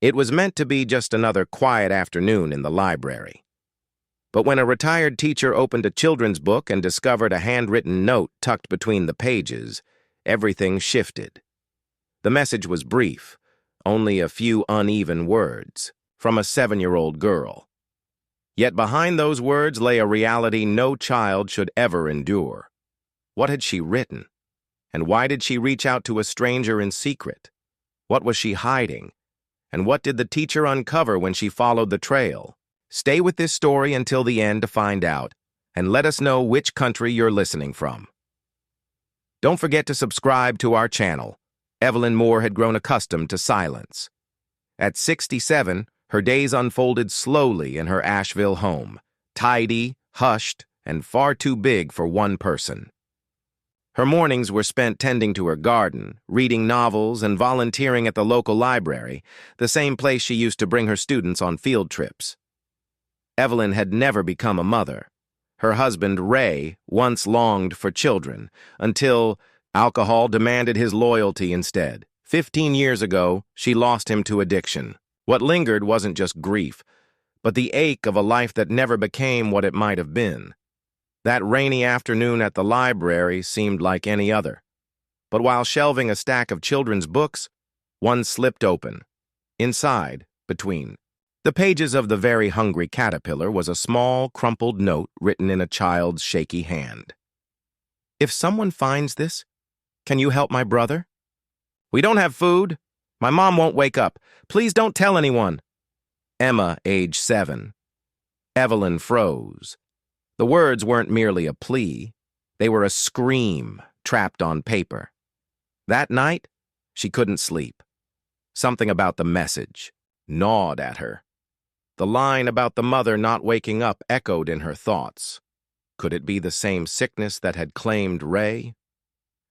It was meant to be just another quiet afternoon in the library. But when a retired teacher opened a children's book and discovered a handwritten note tucked between the pages, everything shifted. The message was brief, only a few uneven words, from a 7-year-old girl. Yet behind those words lay a reality no child should ever endure. What had she written? And why did she reach out to a stranger in secret? What was she hiding? And what did the teacher uncover when she followed the trail? Stay with this story until the end to find out, and let us know which country you're listening from. Don't forget to subscribe to our channel. Evelyn Moore had grown accustomed to silence. At 67, her days unfolded slowly in her Asheville home, tidy, hushed, and far too big for one person. Her mornings were spent tending to her garden, reading novels, and volunteering at the local library, the same place she used to bring her students on field trips. Evelyn had never become a mother. Her husband, Ray, once longed for children, until alcohol demanded his loyalty instead. 15 years ago, she lost him to addiction. What lingered wasn't just grief, but the ache of a life that never became what it might have been. That rainy afternoon at the library seemed like any other. But while shelving a stack of children's books, one slipped open. Inside, between the pages of The Very Hungry Caterpillar, was a small, crumpled note written in a child's shaky hand. "If someone finds this, can you help my brother? We don't have food. My mom won't wake up. Please don't tell anyone." Emma, age 7. Evelyn froze. The words weren't merely a plea. They were a scream trapped on paper. That night, she couldn't sleep. Something about the message gnawed at her. The line about the mother not waking up echoed in her thoughts. Could it be the same sickness that had claimed Ray?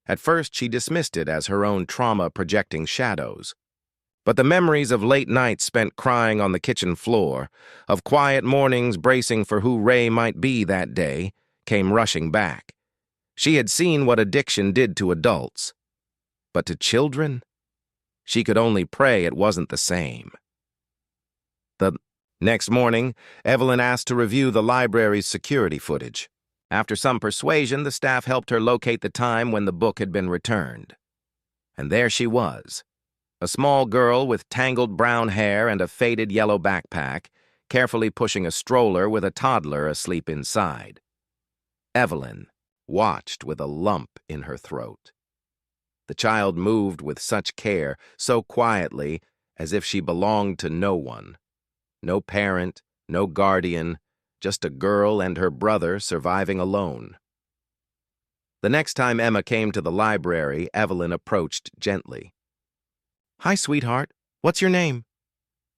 At first, she dismissed it as her own trauma projecting shadows. But the memories of late nights spent crying on the kitchen floor, of quiet mornings bracing for who Ray might be that day, came rushing back. She had seen what addiction did to adults. But to children? She could only pray it wasn't the same. The next morning, Evelyn asked to review the library's security footage. After some persuasion, the staff helped her locate the time when the book had been returned. And there she was, a small girl with tangled brown hair and a faded yellow backpack, carefully pushing a stroller with a toddler asleep inside. Evelyn watched with a lump in her throat. The child moved with such care, so quietly, as if she belonged to no one. No parent, no guardian, just a girl and her brother surviving alone. The next time Emma came to the library, Evelyn approached gently. "Hi, sweetheart. What's your name?"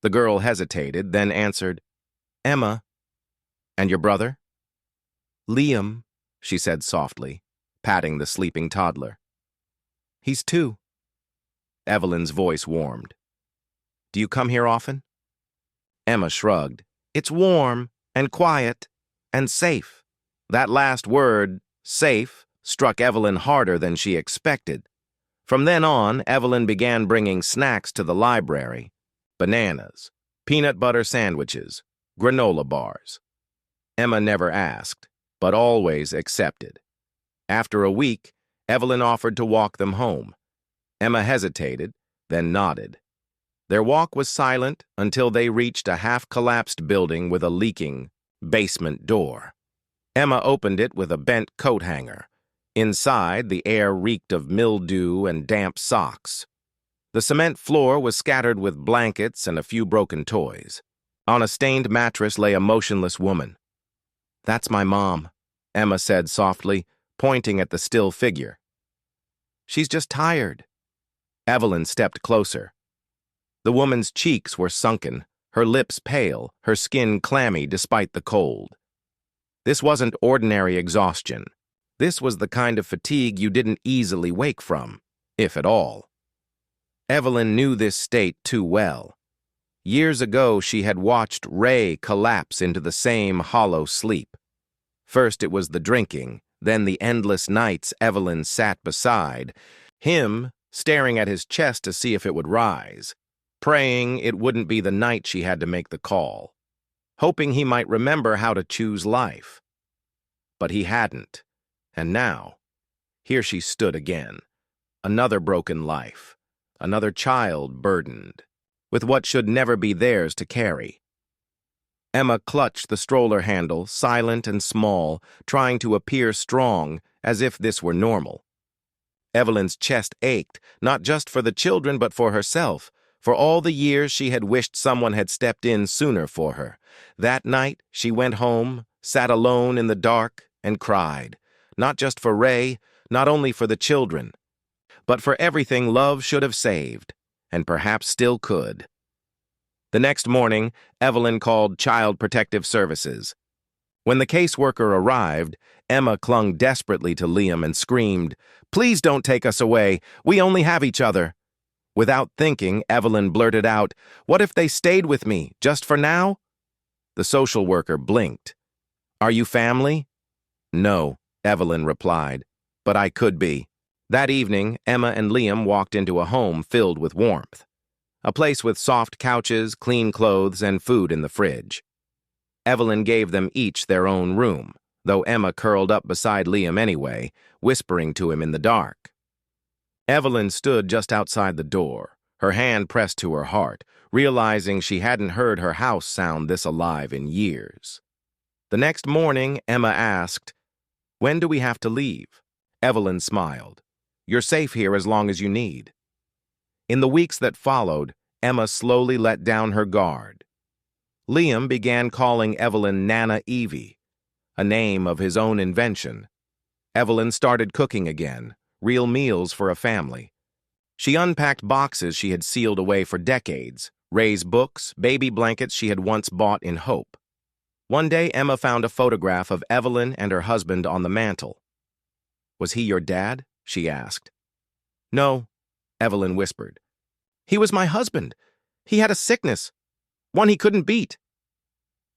The girl hesitated, then answered, "Emma." "And your brother?" "Liam," she said softly, patting the sleeping toddler. "He's 2. Evelyn's voice warmed. "Do you come here often?" Emma shrugged. "It's warm and quiet and safe." That last word, safe, struck Evelyn harder than she expected. From then on, Evelyn began bringing snacks to the library: bananas, peanut butter sandwiches, granola bars. Emma never asked, but always accepted. After a week, Evelyn offered to walk them home. Emma hesitated, then nodded. Their walk was silent until they reached a half-collapsed building with a leaking basement door. Emma opened it with a bent coat hanger. Inside, the air reeked of mildew and damp socks. The cement floor was scattered with blankets and a few broken toys. On a stained mattress lay a motionless woman. "That's my mom," Emma said softly, pointing at the still figure. "She's just tired." Evelyn stepped closer. The woman's cheeks were sunken, her lips pale, her skin clammy despite the cold. This wasn't ordinary exhaustion. This was the kind of fatigue you didn't easily wake from, if at all. Evelyn knew this state too well. Years ago, she had watched Ray collapse into the same hollow sleep. First it was the drinking, then the endless nights Evelyn sat beside him, staring at his chest to see if it would rise. praying it wouldn't be the night she had to make the call, hoping he might remember how to choose life. But he hadn't, and now, here she stood again, another broken life, another child burdened, with what should never be theirs to carry. Emma clutched the stroller handle, silent and small, trying to appear strong, as if this were normal. Evelyn's chest ached, not just for the children but for herself, for all the years she had wished someone had stepped in sooner for her. That night, she went home, sat alone in the dark, and cried, not just for Ray, not only for the children, but for everything love should have saved, and perhaps still could. The next morning, Evelyn called Child Protective Services. When the caseworker arrived, Emma clung desperately to Liam and screamed, "Please don't take us away. We only have each other." Without thinking, Evelyn blurted out, "What if they stayed with me, just for now?" The social worker blinked. "Are you family?" "No," Evelyn replied, "but I could be." That evening, Emma and Liam walked into a home filled with warmth. A place with soft couches, clean clothes, and food in the fridge. Evelyn gave them each their own room, though Emma curled up beside Liam anyway, whispering to him in the dark. Evelyn stood just outside the door, her hand pressed to her heart, realizing she hadn't heard her house sound this alive in years. The next morning, Emma asked, "When do we have to leave?" Evelyn smiled. "You're safe here as long as you need." In the weeks that followed, Emma slowly let down her guard. Liam began calling Evelyn Nana Evie, a name of his own invention. Evelyn started cooking again, real meals for a family. She unpacked boxes she had sealed away for decades, Ray's books, baby blankets she had once bought in hope. One day, Emma found a photograph of Evelyn and her husband on the mantel. "Was he your dad?" she asked. "No," Evelyn whispered. "He was my husband. He had a sickness, one he couldn't beat."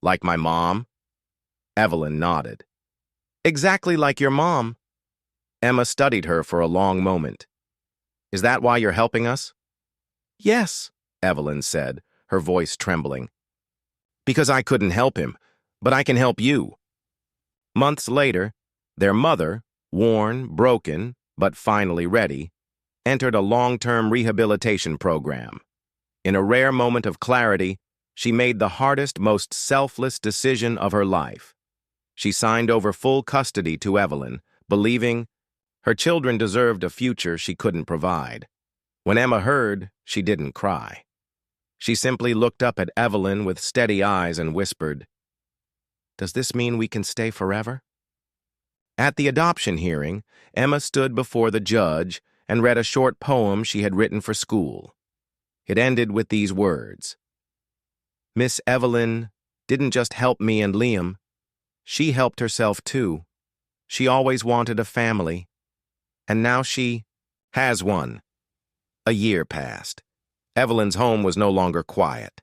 "Like my mom?" Evelyn nodded. "Exactly like your mom." Emma studied her for a long moment. "Is that why you're helping us?" "Yes," Evelyn said, her voice trembling. "Because I couldn't help him, but I can help you." Months later, their mother, worn, broken, but finally ready, entered a long-term rehabilitation program. In a rare moment of clarity, she made the hardest, most selfless decision of her life. She signed over full custody to Evelyn, believing her children deserved a future she couldn't provide. When Emma heard, she didn't cry. She simply looked up at Evelyn with steady eyes and whispered, "Does this mean we can stay forever?" At the adoption hearing, Emma stood before the judge and read a short poem she had written for school. It ended with these words, "Miss Evelyn didn't just help me and Liam. She helped herself too. She always wanted a family. And now she has one." A year passed. Evelyn's home was no longer quiet.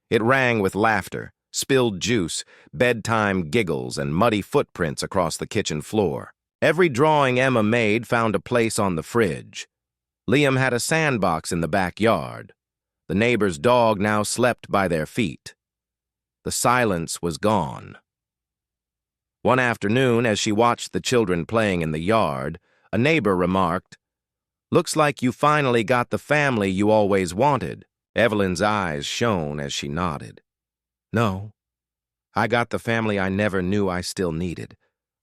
It rang with laughter, spilled juice, bedtime giggles, and muddy footprints across the kitchen floor. Every drawing Emma made found a place on the fridge. Liam had a sandbox in the backyard. The neighbor's dog now slept by their feet. The silence was gone. One afternoon, as she watched the children playing in the yard, a neighbor remarked, "Looks like you finally got the family you always wanted." Evelyn's eyes shone as she nodded. "No, I got the family I never knew I still needed.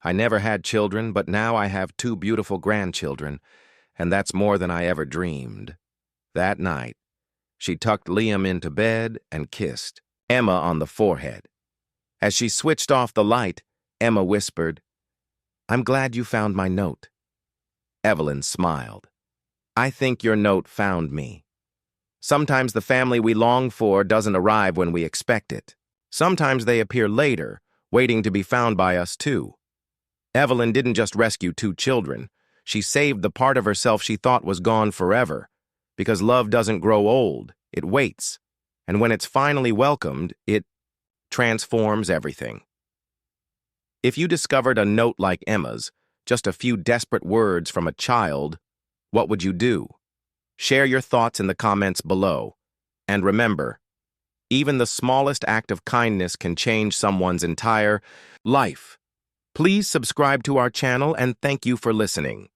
I never had children, but now I have 2 beautiful grandchildren, and that's more than I ever dreamed." That night, she tucked Liam into bed and kissed Emma on the forehead. As she switched off the light, Emma whispered, "I'm glad you found my note." Evelyn smiled. "I think your note found me." Sometimes the family we long for doesn't arrive when we expect it. Sometimes they appear later, waiting to be found by us too. Evelyn didn't just rescue 2 children. She saved the part of herself she thought was gone forever. Because love doesn't grow old, it waits. And when it's finally welcomed, it transforms everything. If you discovered a note like Emma's, just a few desperate words from a child, what would you do? Share your thoughts in the comments below. And remember, even the smallest act of kindness can change someone's entire life. Please subscribe to our channel and thank you for listening.